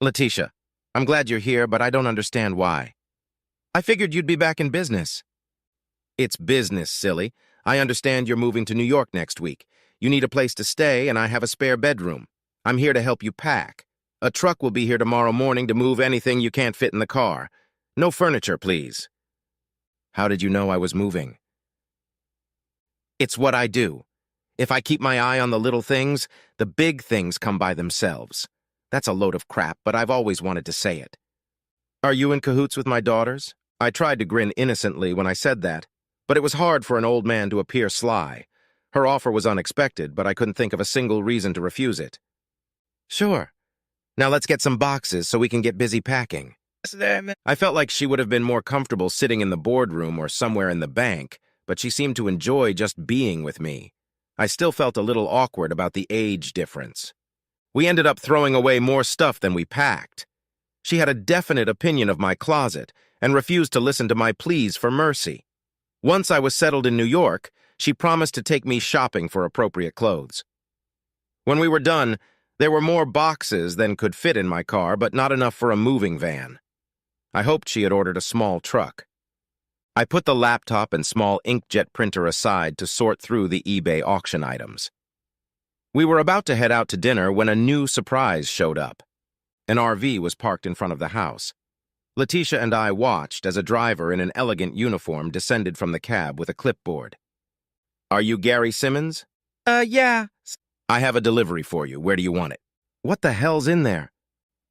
Speaker 1: Letitia, I'm glad you're here, but I don't understand why. I figured you'd be back in business. It's business, silly. I understand you're moving to New York next week. You need a place to stay, and I have a spare bedroom. I'm here to help you pack. A truck will be here tomorrow morning to move anything you can't fit in the car. No furniture, please. How did you know I was moving? It's what I do. If I keep my eye on the little things, the big things come by themselves. That's a load of crap, but I've always wanted to say it. Are you in cahoots with my daughters? I tried to grin innocently when I said that, but it was hard for an old man to appear sly. Her offer was unexpected, but I couldn't think of a single reason to refuse it. Sure. Now let's get some boxes so we can get busy packing. I felt like she would have been more comfortable sitting in the boardroom or somewhere in the bank, but she seemed to enjoy just being with me. I still felt a little awkward about the age difference. We ended up throwing away more stuff than we packed. She had a definite opinion of my closet and refused to listen to my pleas for mercy. Once I was settled in New York, she promised to take me shopping for appropriate clothes. When we were done, there were more boxes than could fit in my car, but not enough for a moving van. I hoped she had ordered a small truck. I put the laptop and small inkjet printer aside to sort through the eBay auction items. We were about to head out to dinner when a new surprise showed up. An RV was parked in front of the house. Letitia and I watched as a driver in an elegant uniform descended from the cab with a clipboard. Are you Gary Simmons?
Speaker 2: Yeah.
Speaker 1: I have a delivery for you. Where do you want it? What the hell's in there?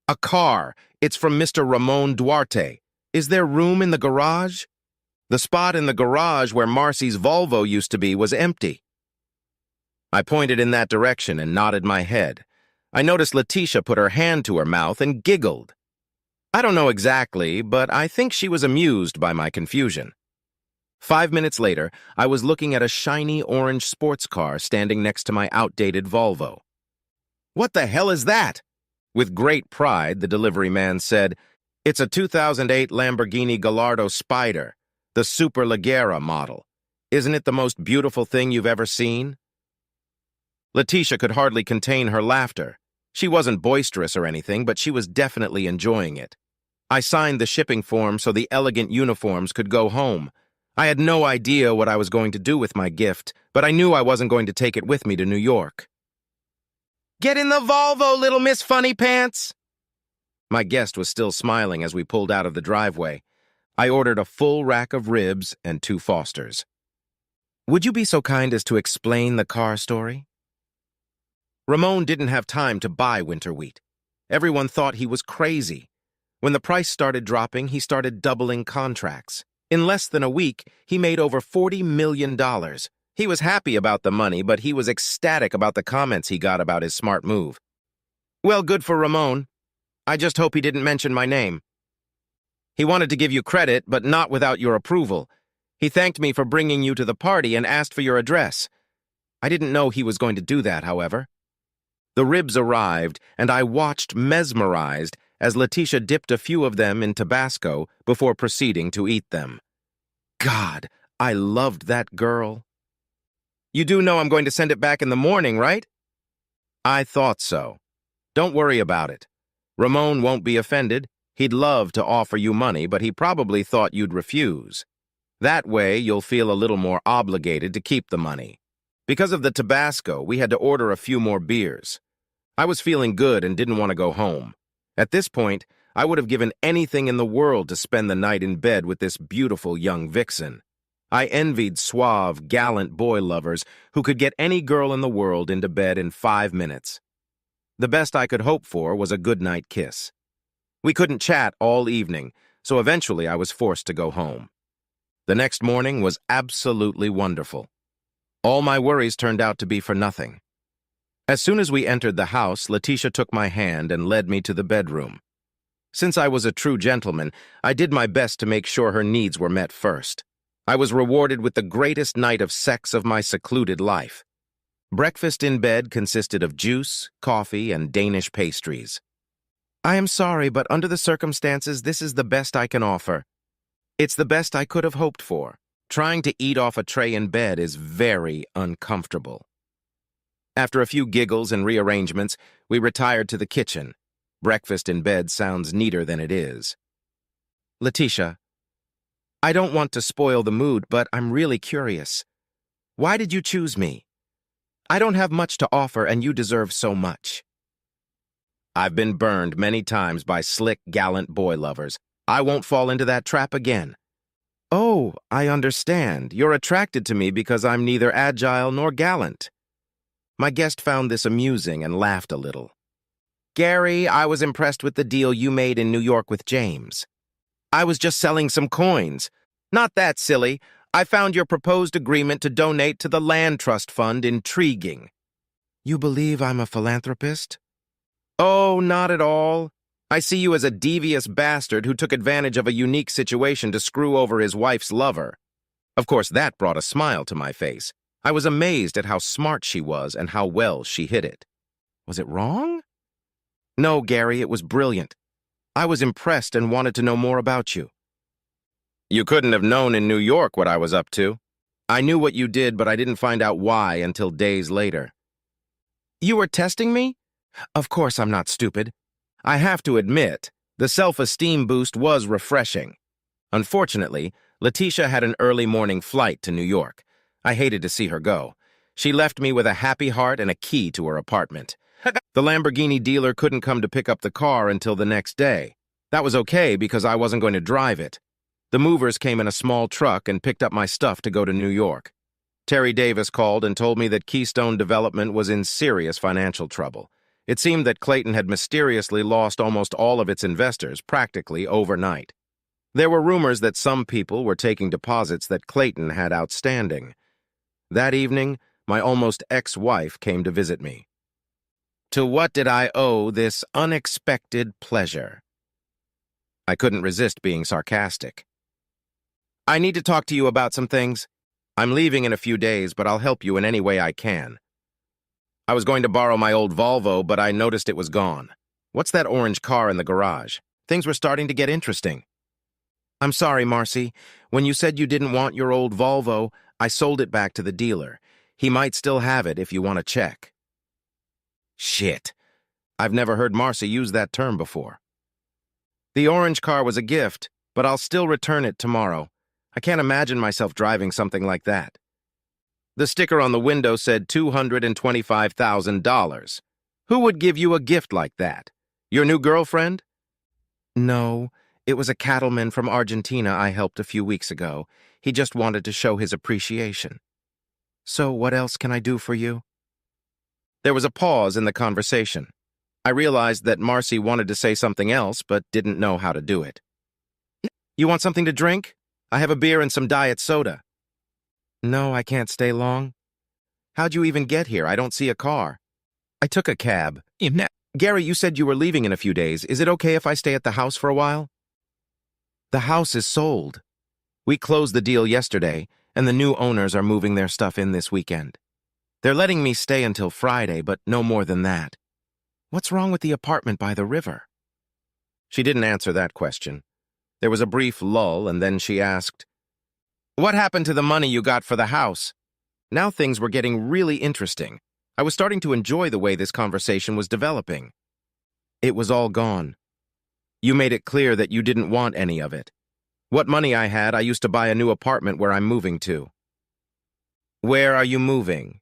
Speaker 1: A car. It's from Mr. Ramon Duarte. Is there room in the garage? The spot in the garage where Marcy's Volvo used to be was empty. I pointed in that direction and nodded my head. I noticed Letitia put her hand to her mouth and giggled. I don't know exactly, but I think she was amused by my confusion. 5 minutes later, I was looking at a shiny orange sports car standing next to my outdated Volvo. What the hell is that? With great pride, the delivery man said, It's a 2008 Lamborghini Gallardo Spider, the Superleggera model. Isn't it the most beautiful thing you've ever seen? Letitia could hardly contain her laughter. She wasn't boisterous or anything, but she was definitely enjoying it. I signed the shipping form so the elegant uniforms could go home. I had no idea what I was going to do with my gift, but I knew I wasn't going to take it with me to New York. Get in the Volvo, little Miss Funny Pants! My guest was still smiling as we pulled out of the driveway. I ordered a full rack of ribs and 2 Fosters. Would you be so kind as to explain the car story? Ramon didn't have time to buy winter wheat. Everyone thought he was crazy. When the price started dropping, he started doubling contracts. In less than a week, he made over $40 million. He was happy about the money, but he was ecstatic about the comments he got about his smart move. Well, good for Ramon. I just hope he didn't mention my name. He wanted to give you credit, but not without your approval. He thanked me for bringing you to the party and asked for your address. I didn't know he was going to do that, however. The ribs arrived, and I watched mesmerized as Letitia dipped a few of them in Tabasco before proceeding to eat them. God, I loved that girl. You do know I'm going to send it back in the morning, right? I thought so. Don't worry about it. Ramon won't be offended. He'd love to offer you money, but he probably thought you'd refuse. That way, you'll feel a little more obligated to keep the money. Because of the Tabasco, we had to order a few more beers. I was feeling good and didn't want to go home. At this point, I would have given anything in the world to spend the night in bed with this beautiful young vixen. I envied suave, gallant boy lovers who could get any girl in the world into bed in 5 minutes. The best I could hope for was a goodnight kiss. We couldn't chat all evening, so eventually I was forced to go home. The next morning was absolutely wonderful. All my worries turned out to be for nothing. As soon as we entered the house, Letitia took my hand and led me to the bedroom. Since I was a true gentleman, I did my best to make sure her needs were met first. I was rewarded with the greatest night of sex of my secluded life. Breakfast in bed consisted of juice, coffee, and Danish pastries. I am sorry, but under the circumstances, this is the best I can offer. It's the best I could have hoped for. Trying to eat off a tray in bed is very uncomfortable. After a few giggles and rearrangements, we retired to the kitchen. Breakfast in bed sounds neater than it is. Letitia, I don't want to spoil the mood, but I'm really curious. Why did you choose me? I don't have much to offer, and you deserve so much. I've been burned many times by slick, gallant boy lovers. I won't fall into that trap again. Oh, I understand. You're attracted to me because I'm neither agile nor gallant. My guest found this amusing and laughed a little. Gary, I was impressed with the deal you made in New York with James. I was just selling some coins. Not that silly. I found your proposed agreement to donate to the Land Trust Fund intriguing. You believe I'm a philanthropist? Oh, not at all. I see you as a devious bastard who took advantage of a unique situation to screw over his wife's lover. Of course, that brought a smile to my face. I was amazed at how smart she was and how well she hit it. Was it wrong? No, Gary, it was brilliant. I was impressed and wanted to know more about you. You couldn't have known in New York what I was up to. I knew what you did, but I didn't find out why until days later. You were testing me? Of course I'm not stupid. I have to admit, the self-esteem boost was refreshing. Unfortunately, Letitia had an early morning flight to New York. I hated to see her go. She left me with a happy heart and a key to her apartment. The Lamborghini dealer couldn't come to pick up the car until the next day. That was okay because I wasn't going to drive it. The movers came in a small truck and picked up my stuff to go to New York. Terry Davis called and told me that Keystone Development was in serious financial trouble. It seemed that Clayton had mysteriously lost almost all of its investors practically overnight. There were rumors that some people were taking deposits that Clayton had outstanding. That evening, my almost ex-wife came to visit me. To what did I owe this unexpected pleasure? I couldn't resist being sarcastic. I need to talk to you about some things. I'm leaving in a few days, but I'll help you in any way I can. I was going to borrow my old Volvo, but I noticed it was gone. What's that orange car in the garage? Things were starting to get interesting. I'm sorry, Marcy. When you said you didn't want your old Volvo, I sold it back to the dealer. He might still have it if you want to check. Shit. I've never heard Marcy use that term before. The orange car was a gift, but I'll still return it tomorrow. I can't imagine myself driving something like that. The sticker on the window said $225,000. Who would give you a gift like that? Your new girlfriend? No, it was a cattleman from Argentina I helped a few weeks ago. He just wanted to show his appreciation. So what else can I do for you? There was a pause in the conversation. I realized that Marcy wanted to say something else, but didn't know how to do it. You want something to drink? I have a beer and some diet soda. No, I can't stay long. How'd you even get here? I don't see a car. I took a cab. Gary, you said you were leaving in a few days. Is it okay if I stay at the house for a while? The house is sold. We closed the deal yesterday, and the new owners are moving their stuff in this weekend. They're letting me stay until Friday, but no more than that. What's wrong with the apartment by the river? She didn't answer that question. There was a brief lull, and then she asked, What happened to the money you got for the house? Now things were getting really interesting. I was starting to enjoy the way this conversation was developing. It was all gone. You made it clear that you didn't want any of it. What money I had, I used to buy a new apartment where I'm moving to. Where are you moving?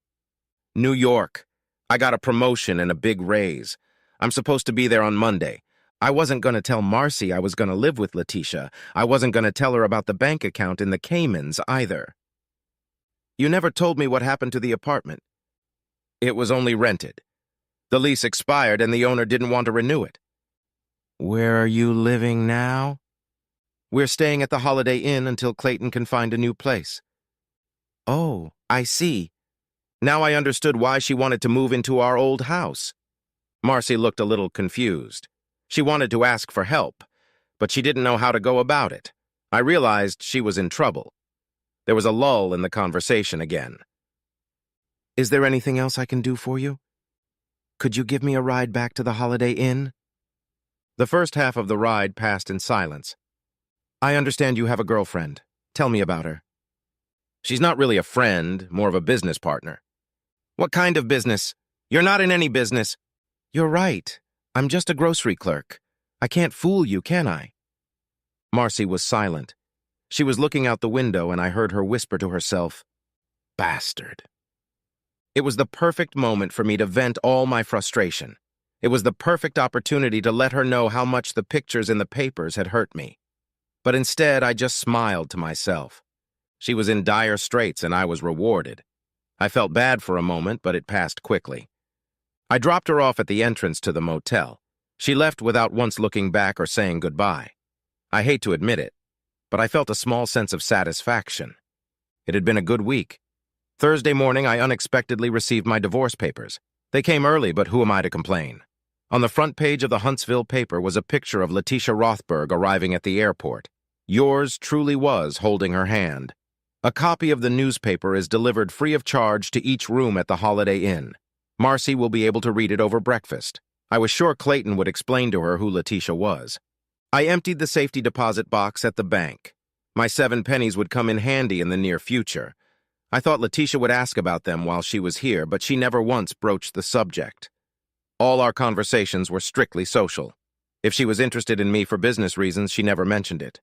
Speaker 1: New York. I got a promotion and a big raise. I'm supposed to be there on Monday. I wasn't going to tell Marcy I was going to live with Letitia. I wasn't going to tell her about the bank account in the Caymans either. You never told me what happened to the apartment. It was only rented. The lease expired and the owner didn't want to renew it. Where are you living now? We're staying at the Holiday Inn until Clayton can find a new place. Oh, I see. Now I understood why she wanted to move into our old house. Marcy looked a little confused. She wanted to ask for help, but she didn't know how to go about it. I realized she was in trouble. There was a lull in the conversation again. Is there anything else I can do for you? Could you give me a ride back to the Holiday Inn? The first half of the ride passed in silence. I understand you have a girlfriend. Tell me about her. She's not really a friend, more of a business partner. What kind of business? You're not in any business. You're right. I'm just a grocery clerk. I can't fool you, can I? Marcy was silent. She was looking out the window, and I heard her whisper to herself, Bastard. It was the perfect moment for me to vent all my frustration. It was the perfect opportunity to let her know how much the pictures in the papers had hurt me. But instead, I just smiled to myself. She was in dire straits, and I was rewarded. I felt bad for a moment, but it passed quickly. I dropped her off at the entrance to the motel. She left without once looking back or saying goodbye. I hate to admit it, but I felt a small sense of satisfaction. It had been a good week. Thursday morning, I unexpectedly received my divorce papers. They came early, but who am I to complain? On the front page of the Huntsville paper was a picture of Letitia Rothberg arriving at the airport. Yours truly was holding her hand. A copy of the newspaper is delivered free of charge to each room at the Holiday Inn. Marcy will be able to read it over breakfast. I was sure Clayton would explain to her who Letitia was. I emptied the safety deposit box at the bank. My 7 pennies would come in handy in the near future. I thought Letitia would ask about them while she was here, but she never once broached the subject. All our conversations were strictly social. If she was interested in me for business reasons, she never mentioned it.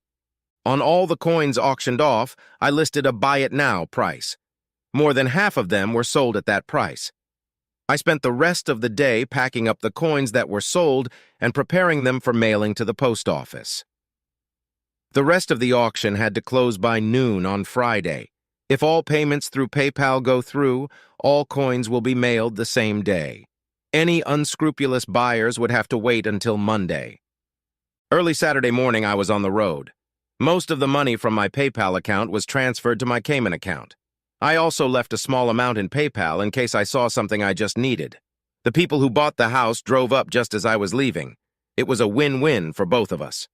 Speaker 1: On all the coins auctioned off, I listed a buy-it-now price. More than half of them were sold at that price. I spent the rest of the day packing up the coins that were sold and preparing them for mailing to the post office. The rest of the auction had to close by noon on Friday. If all payments through PayPal go through, all coins will be mailed the same day. Any unscrupulous buyers would have to wait until Monday. Early Saturday morning, I was on the road. Most of the money from my PayPal account was transferred to my Cayman account. I also left a small amount in PayPal in case I saw something I just needed. The people who bought the house drove up just as I was leaving. It was a win-win for both of us.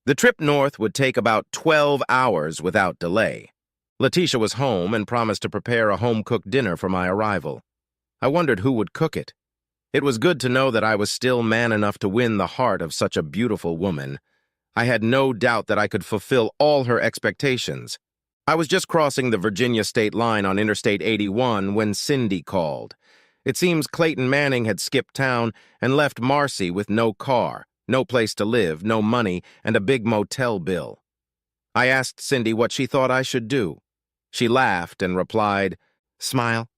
Speaker 1: The trip north would take about 12 hours without delay. Letitia was home and promised to prepare a home-cooked dinner for my arrival. I wondered who would cook it. It was good to know that I was still man enough to win the heart of such a beautiful woman. I had no doubt that I could fulfill all her expectations. I was just crossing the Virginia state line on Interstate 81 when Cindy called. It seems Clayton Manning had skipped town and left Marcy with no car, no place to live, no money, and a big motel bill. I asked Cindy what she thought I should do. She laughed and replied, "Smile.